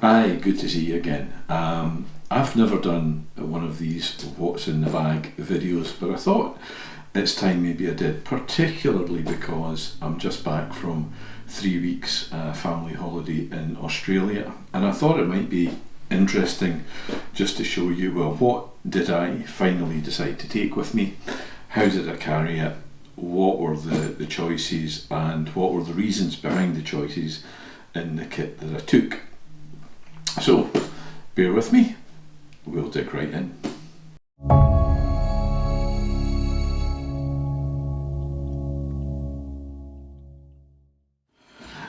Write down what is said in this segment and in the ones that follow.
Hi, good to see you again. I've never done one of these what's in the bag videos, but I thought it's time maybe I did, particularly because I'm just back from 3 weeks family holiday in Australia, and I thought it might be interesting just to show you, well, what did I finally decide to take with me, how did I carry it, what were the choices, and what were the reasons behind the choices in the kit that I took. So bear with me, we'll dig right in.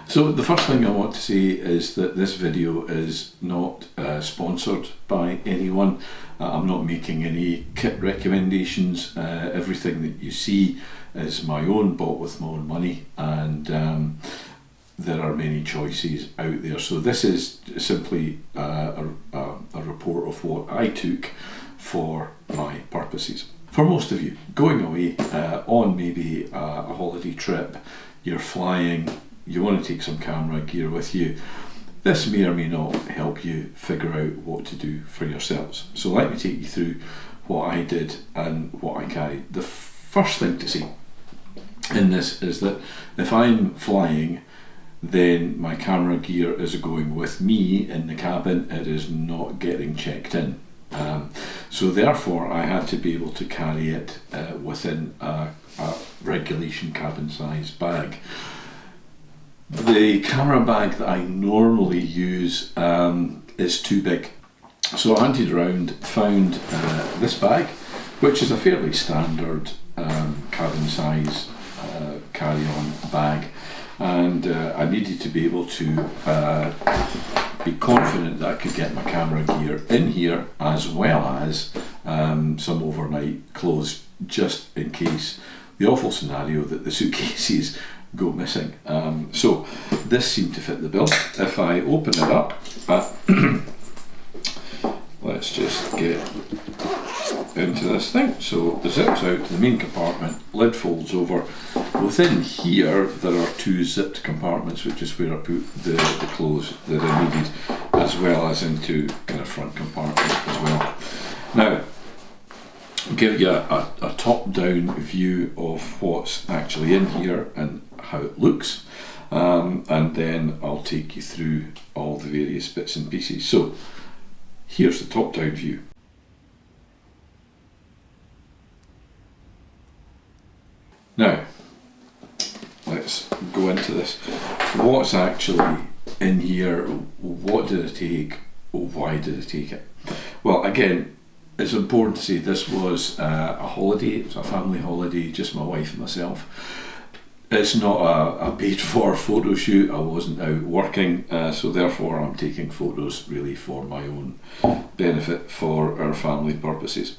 So the first thing I want to say is that this video is not sponsored by anyone. I'm not making any kit recommendations. Everything that you see is my own, bought with my own money, and there are many choices out there. So this is simply a report of what I took for my purposes. For most of you, going away on maybe a holiday trip, you're flying, you want to take some camera gear with you, this may or may not help you figure out what to do for yourselves. So let me take you through what I did and what I carried. The first thing to say in this is that if I'm flying, then my camera gear is going with me in the cabin, it is not getting checked in. So therefore I had to be able to carry it within a regulation cabin size bag. The camera bag that I normally use is too big. So I hunted around, found this bag, which is a fairly standard cabin size carry-on bag. And I needed to be able to be confident that I could get my camera gear in here, as well as some overnight clothes, just in case the awful scenario that the suitcases go missing. So this seemed to fit the bill. If I open it up, let's just get into this thing. So the zip's out to the main compartment, lid folds over. Within here there are two zipped compartments, which is where I put the clothes that I needed, as well as into kind of front compartment as well. Now, I'll give you a top-down view of what's actually in here and how it looks, and then I'll take you through all the various bits and pieces. So here's the top-down view. Now, let's go into this. What's actually in here? What did I take? Why did I take it? Well, again, it's important to say this was a holiday. It was a family holiday, just my wife and myself. It's not a paid for photo shoot. I wasn't out working, so therefore I'm taking photos really for my own benefit, for our family purposes.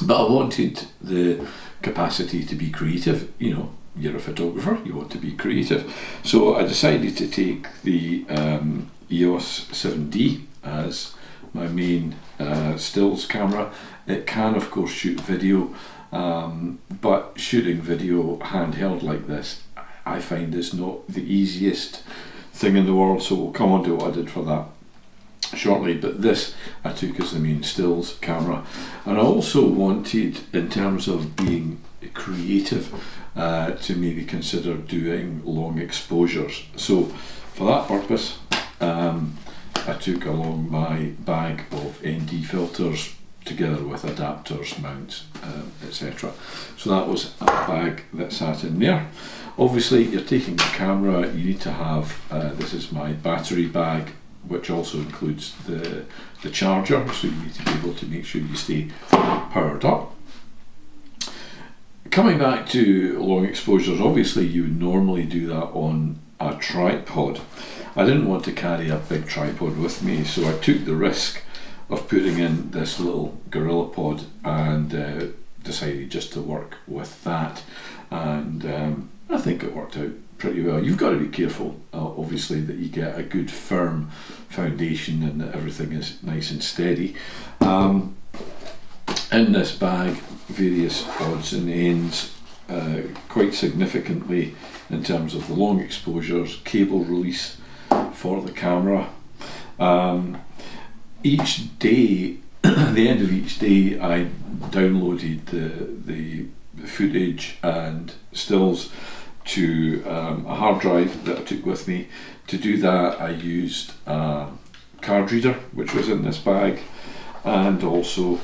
But I wanted the capacity to be creative. You know, you're a photographer, you want to be creative. So I decided to take the EOS 7D as my main stills camera. It can of course shoot video, but shooting video handheld like this, I find is not the easiest thing in the world, so we'll come on to what I did for that shortly. But this I took as the main stills camera, and I also wanted, in terms of being creative, to maybe consider doing long exposures. So for that purpose, I took along my bag of ND filters together with adapters, mounts, etc. So that was a bag that sat in there. Obviously you're taking the camera, you need to have, this is my battery bag, which also includes the charger, so you need to be able to make sure you stay powered up. Coming back to long exposures, obviously you would normally do that on a tripod. I didn't want to carry a big tripod with me, so I took the risk of putting in this little GorillaPod and decided just to work with that, and I think it worked out pretty well. You've got to be careful, obviously, that you get a good firm foundation and that everything is nice and steady. In this bag, various odds and ends, quite significantly in terms of the long exposures, cable release for the camera, Each day, at the end of each day, I downloaded the footage and stills to a hard drive that I took with me. To do that, I used a card reader, which was in this bag, and also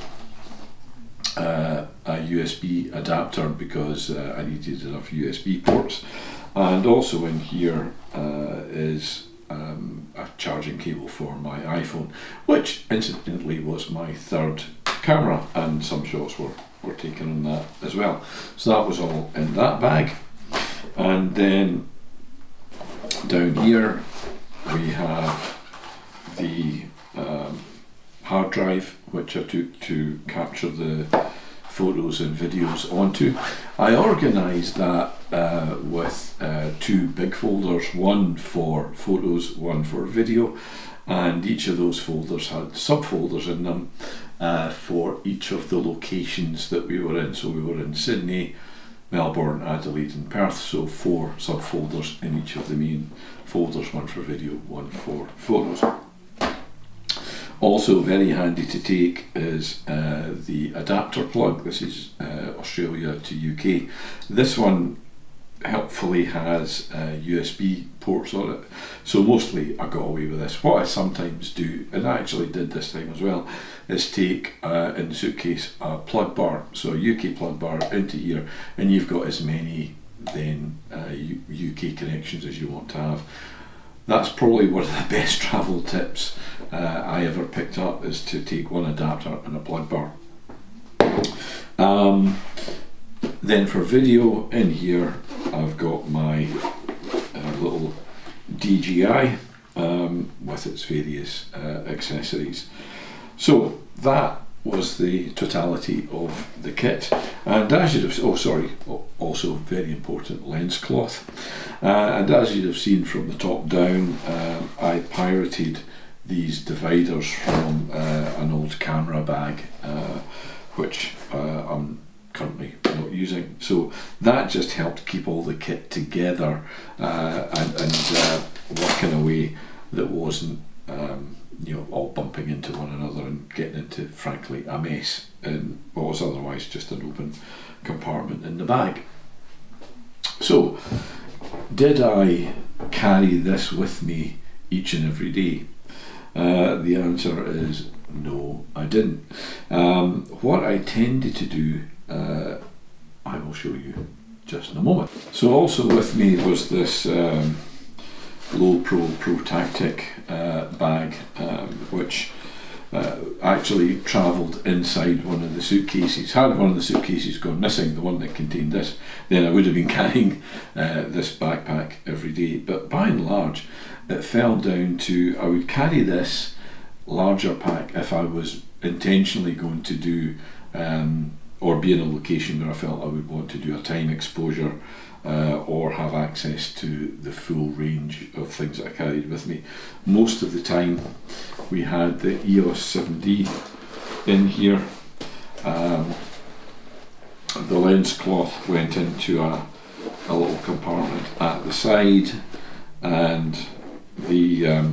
a USB adapter, because I needed enough USB ports. And also in here is a charging cable for my iPhone, which incidentally was my third camera, and some shots were taken on that as well. So that was all in that bag. And then down here we have the hard drive, which I took to capture the photos and videos onto. I organised that with two big folders, one for photos, one for video, and each of those folders had subfolders in them for each of the locations that we were in. So we were in Sydney, Melbourne, Adelaide and Perth, so 4 subfolders in each of the main folders, one for video, one for photos. Also very handy to take is the adapter plug. This is Australia to UK. This one helpfully has USB ports on it, so mostly I got away with this. What I sometimes do, and I actually did this time as well, is take in the suitcase a plug bar, so a UK plug bar into here, and you've got as many then UK connections as you want to have. That's probably one of the best travel tips I ever picked up, is to take one adapter and a plug bar. Then for video, in here I've got my little DJI with its various accessories. So that was the totality of the kit, and as you'd have, also very important, lens cloth. And as you'd have seen from the top down, I pirated these dividers from an old camera bag, which I'm currently not using. So that just helped keep all the kit together and work in a way that wasn't all bumping into one another and getting into, frankly, a mess in what was otherwise just an open compartment in the bag. So, did I carry this with me each and every day? The answer is no, I didn't. What I tended to do, I will show you just in a moment. So also with me was this Low Pro Tactic bag, which actually travelled inside one of the suitcases. Had one of the suitcases gone missing, the one that contained this, then I would have been carrying this backpack every day. But by and large, it fell down to, I would carry this larger pack if I was intentionally going to do or be in a location where I felt I would want to do a time exposure or have access to the full range of things that I carried with me. Most of the time we had the EOS 7D in here. The lens cloth went into a little compartment at the side, and the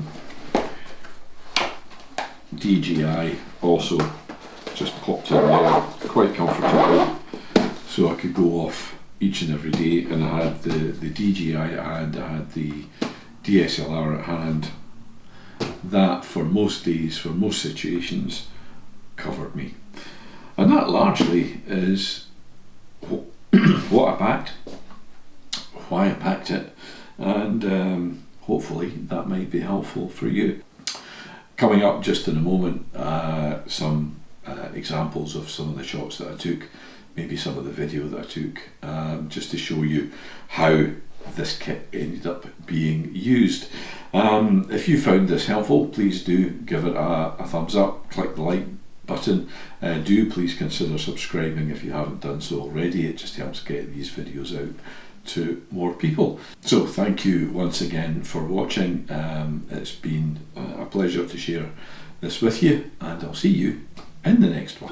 DJI also just popped in there quite comfortably, so I could go off each and every day, and I had the DJI at hand, I had the DSLR at hand. That for most days, for most situations, covered me. And that largely is what I packed, why I packed it, and hopefully that might be helpful for you. Coming up just in a moment, some examples of some of the shots that I took, maybe some of the video that I took, just to show you how this kit ended up being used. If you found this helpful, please do give it a thumbs up, click the like button. Do please consider subscribing if you haven't done so already. It just helps get these videos out to more people. So thank you once again for watching. It's been a pleasure to share this with you, and I'll see you in the next one.